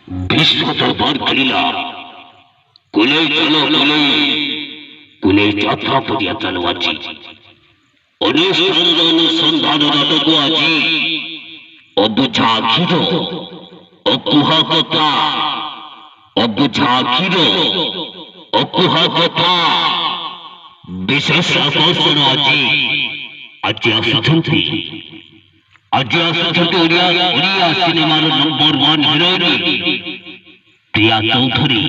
विश्व दरबार खेळला कुले चलो कुले कुले যাত্রা পরিয়া চালুয়াছি অনুসন্ধান নাটক আজি অবুঝা খির অকুহা কথা অবুঝা খির অকুহা কথা বিশেষ আকর্ষণ আজি আজি আসুଛନ୍ତି ওড়িয়া সিনেমার নম্বর 1 হিরোইন প্রিয়া চৌধুরী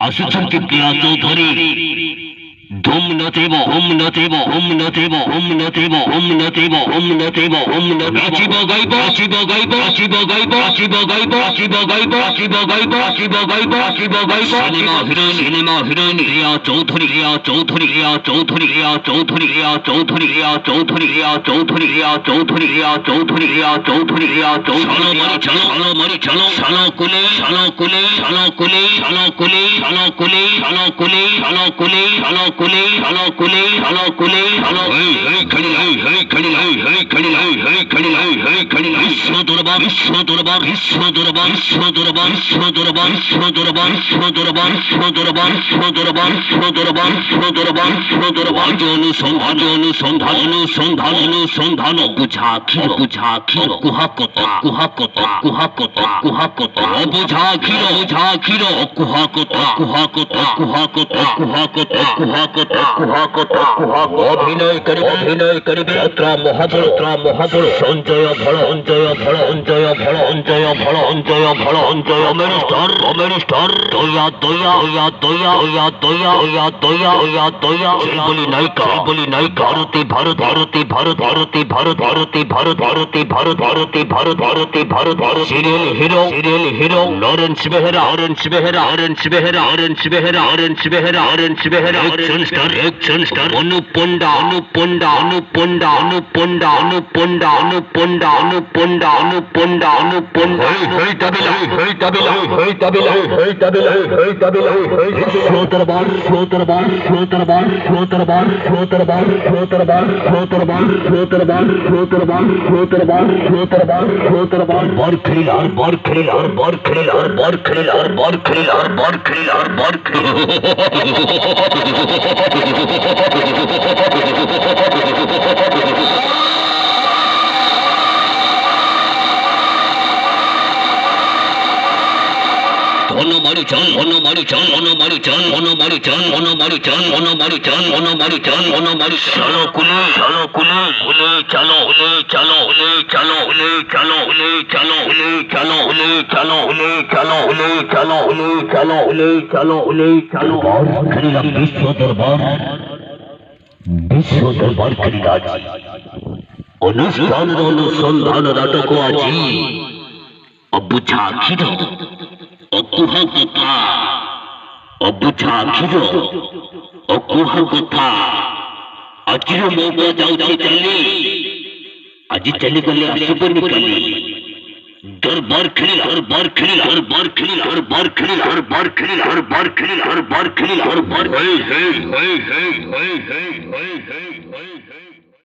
আসুଛନ୍ତି প্রিয়া চৌধুরী ধুম নচেব হোম নচেব হোম নচেব হোম নচেব হোম নচেব হোম নচেব হোম নাচিব গাইব নাচিব গাইব নাচিব গাইব নাচিব গাইব নাচিব গাইব নাচিব গাইব নাচিব গাইব নাচিব গাইব সিনেমা হিরোইন প্রিয়া চৌধুরী প্রিয়া চৌধুরী প্রিয়া চৌধুরী প্রিয়া চৌধুরী প্রিয়া চৌধুরী প্রিয়া চৌধুরী প্রিয়া চৌধুরী প্রিয়া চৌধুরী প্রিয়া চৌধুরী প্রিয়া চৌধুরী প্রিয়া চৌধুরী চলো মারি চলো চলো কুলে চলো কুলে চলো কুলে চলো কুলে চলো কুলে চলো কুলে চলো কুলে চলো कुले चलो कुले चलो कुले चलो हे खड़ी हे खड़ी हे खड़ी हे खड़ी हे खड़ी विश्व दरबार विश्व दरबार विश्व दरबार विश्व दरबार विश्व दरबार विश्व दरबार विश्व दरबार विश्व दरबार विश्व दरबार विश्व दरबार विश्व दरबार विश्व दरबार अनुसंधान अनुसंधान अनुसंधान अनुसंधान बुझा खिर कुहा कोता कुहा कोता कुहा कोता कुहा कोता बुझा खिर कुहा कोता कुहा कोता कुहा कोता कुहा कोता कुहा অভিনয় করিবে যাত্রা মহাবল সঞ্জয় ভল অঞ্জয় ভল অঞ্জয় ভল অঞ্জয় ভল অঞ্জয় ভল অঞ্জয় কমেডি স্টার দয়া দয়া দয়া দয়া দয়া দয়া দয়া দয়া দয়া বলি নায়িকা Bharati Bharat Bharati Bharat Bharati Bharat Bharati Bharat Bharati Bharat Bharati Bharat Bharati Bharat Bharat serial hero Lawrence Behera action star Anupanda विश्व दरबार खरीदाज अनुसंधान नाटक আজি অবুঝা খির অকুহা কথা অবুঝা খির অকুহা কথা আজির মৌকা যাଉଛି ଚାଲି আজি ଚାଲିଗଲେ ଆସିବନି କାଲି दरबार खेल हर बार खेल हर बार खेल हर बार खेल हर बार खेल हर बार खेल हर बार खेल हर बार